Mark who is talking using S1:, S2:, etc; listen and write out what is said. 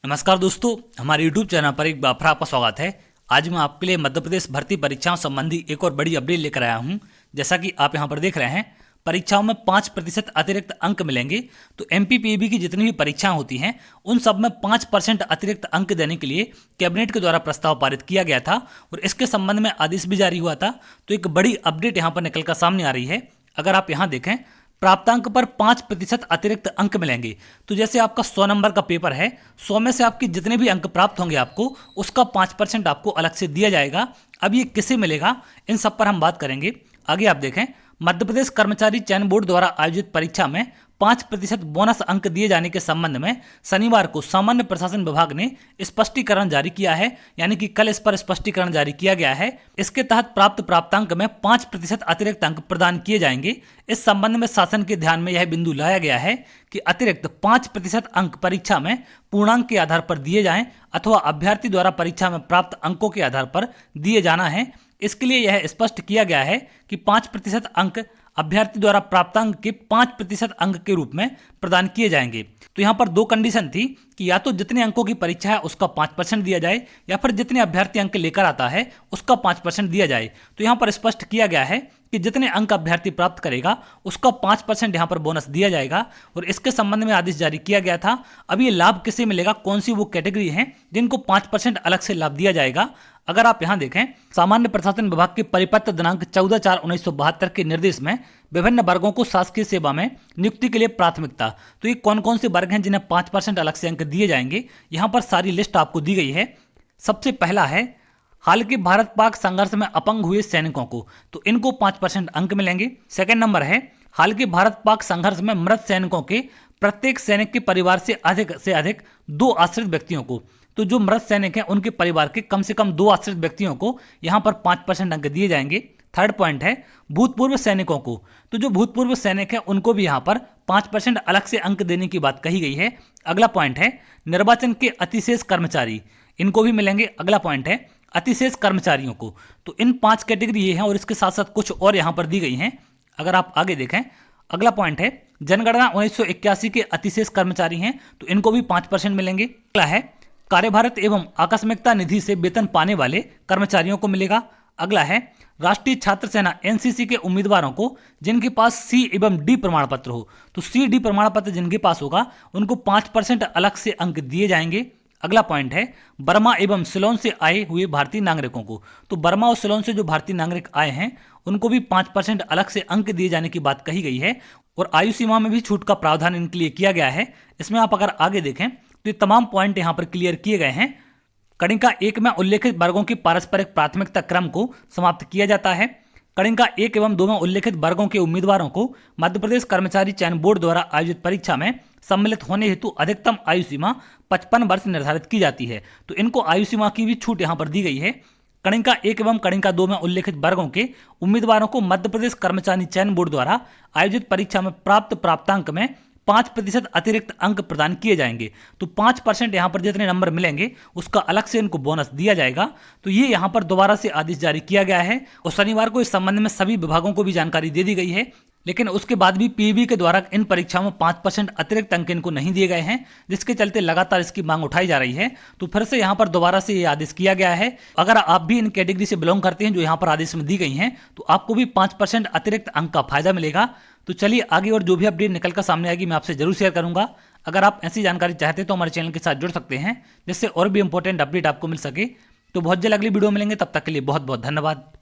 S1: नमस्कार दोस्तों, हमारे YouTube चैनल पर एक बार फिर आपका स्वागत है। आज मैं आपके लिए मध्य प्रदेश भर्ती परीक्षाओं संबंधी एक और बड़ी अपडेट लेकर आया हूं। जैसा कि आप यहां पर देख रहे हैं, परीक्षाओं में 5% अतिरिक्त अंक मिलेंगे। तो MPPAB की जितनी भी परीक्षाएं होती हैं उन सब में 5% अतिरिक्त अंक देने के लिए कैबिनेट के द्वारा प्रस्ताव पारित किया गया था और इसके संबंध में आदेश भी जारी हुआ था। तो एक बड़ी अपडेट यहाँ पर निकलकर सामने आ रही है। अगर आप यहाँ देखें, प्राप्तांक पर 5% अतिरिक्त अंक मिलेंगे। तो जैसे आपका 100 नंबर का पेपर है, 100 में से आपके जितने भी अंक प्राप्त होंगे आपको उसका 5% आपको अलग से दिया जाएगा। अब ये किसे मिलेगा, इन सब पर हम बात करेंगे। आगे आप देखें, मध्य प्रदेश कर्मचारी चयन बोर्ड द्वारा आयोजित परीक्षा में 5% बोनस अंक दिए जाने के संबंध में शनिवार को सामान्य प्रशासन विभाग ने स्पष्टीकरण जारी किया है। यानी कि कल इस पर स्पष्टीकरण जारी किया गया है। इसके तहत प्राप्त प्राप्तांक में 5% अतिरिक्त अंक प्रदान किए जाएंगे। इस संबंध में शासन के ध्यान में यह बिंदु लाया गया है कि अतिरिक्त 5% अंक परीक्षा में पूर्णांक के आधार पर दिए जाएं अथवा अभ्यर्थी द्वारा परीक्षा में प्राप्त अंकों के आधार पर दिए जाना है। इसके लिए यह स्पष्ट किया गया है कि 5% अंक अभ्यर्थी द्वारा प्राप्तांक के 5% अंक के रूप में प्रदान किए जाएंगे। तो यहाँ पर दो कंडीशन थी कि या तो जितने अंकों की परीक्षा है उसका 5% दिया जाए या फिर जितने अभ्यर्थी अंक लेकर आता है उसका 5% दिया जाए। तो यहाँ पर स्पष्ट किया गया है कि जितने अंक अभ्यर्थी प्राप्त करेगा उसका 5% यहाँ पर बोनस दिया जाएगा और इसके संबंध में आदेश जारी किया गया था। अब ये लाभ किसे मिलेगा, कौन सी वो कैटेगरी है जिनको 5% अलग से लाभ दिया जाएगा। अगर आप यहां देखें, सामान्य प्रशासन विभाग के परिपत्र दिनांक 14/4/1972 के निर्देश में विभिन्न वर्गों को शासकीय सेवा में नियुक्ति के लिए प्राथमिकता। तो ये कौन कौन से वर्ग हैं जिन्हें 5% अलग से अंक दिए जाएंगे, यहां पर सारी लिस्ट आपको दी गई है। सबसे पहला है हाल के भारत पाक संघर्ष में अपंग हुए सैनिकों को, तो इनको 5% अंक मिलेंगे। सेकंड नंबर है हाल के भारत पाक संघर्ष में मृत सैनिकों के प्रत्येक सैनिक के परिवार से अधिक 2 आश्रित व्यक्तियों को। तो जो मृत सैनिक हैं उनके परिवार के कम से कम 2 आश्रित व्यक्तियों को यहाँ पर 5% अंक दिए जाएंगे। थर्ड पॉइंट है भूतपूर्व सैनिकों को, तो जो भूतपूर्व सैनिक हैं उनको भी यहाँ पर 5% अलग से अंक देने की बात कही गई है। अगला पॉइंट है निर्वाचन के अतिशेष कर्मचारी, इनको भी मिलेंगे। अगला पॉइंट है अतिशेष कर्मचारियों को। तो इन 5 कैटेगरी ये हैं और इसके साथ साथ कुछ और यहाँ पर दी गई हैं। अगर आप आगे देखें, अगला पॉइंट है जनगणना 1981 के अतिशेष कर्मचारी हैं, तो इनको भी 5% मिलेंगे। अगला है कार्यभारत एवं आकस्मिकता निधि से वेतन पाने वाले कर्मचारियों को मिलेगा। अगला है राष्ट्रीय छात्र सेना NCC के उम्मीदवारों को जिनके पास C एवं D प्रमाण पत्र हो, तो C D प्रमाण पत्र जिनके पास होगा उनको 5% अलग से अंक दिए जाएंगे। अगला पॉइंट है बर्मा एवं सिलोन से आए हुए भारतीय नागरिकों को, तो बर्मा और सिलोन से जो भारतीय नागरिक आए हैं उनको भी 5% अलग से अंक दिए जाने की बात कही गई है और आयु सीमा में भी छूट का प्रावधान इनके लिए किया गया है। इसमें आप अगर आगे देखें तो ये तमाम पॉइंट यहाँ पर क्लियर किए गए हैं। कणिका 1 में उल्लेखित वर्गों के पारस्परिक प्राथमिकता क्रम को समाप्त किया जाता है। कणिका 1 एवं 2 में उल्लेखित वर्गों के उम्मीदवारों को मध्य प्रदेश कर्मचारी चयन बोर्ड द्वारा आयोजित परीक्षा में सम्मिलित होने हेतु अधिकतम आयु सीमा 55 वर्ष निर्धारित की जाती है। तो इनको आयु सीमा की भी छूट यहाँ पर दी गई है। कणिका 1 एवं कणिका 2 में उल्लेखित वर्गों के उम्मीदवारों को मध्य प्रदेश कर्मचारी चयन बोर्ड द्वारा आयोजित परीक्षा में प्राप्त प्राप्तांक में 5% अतिरिक्त अंक प्रदान किए जाएंगे। तो 5% यहाँ पर जितने नंबर मिलेंगे उसका अलग से इनको बोनस दिया जाएगा। तो ये यहाँ पर दोबारा से आदेश जारी किया गया है और शनिवार को इस संबंध में सभी विभागों को भी जानकारी दे दी गई है। लेकिन उसके बाद भी PEB के द्वारा इन परीक्षाओं में 5% अतिरिक्त अंक इनको नहीं दिए गए हैं, जिसके चलते लगातार इसकी मांग उठाई जा रही है। तो फिर से यहाँ पर दोबारा से ये आदेश किया गया है। अगर आप भी इन कैटेगरी से बिलोंग करते हैं जो यहाँ पर आदेश में दी गई हैं, तो आपको भी 5% अतिरिक्त अंक का फायदा मिलेगा। तो चलिए आगे और जो भी अपडेट निकल कर सामने आएगी मैं आपसे जरूर शेयर करूंगा। अगर आप ऐसी जानकारी चाहते हैं तो हमारे चैनल के साथ जुड़ सकते हैं, जिससे और भी इंपॉर्टेंट अपडेट आपको मिल सके। तो बहुत जल्द अगली वीडियो मिलेंगे, तब तक के लिए बहुत बहुत धन्यवाद।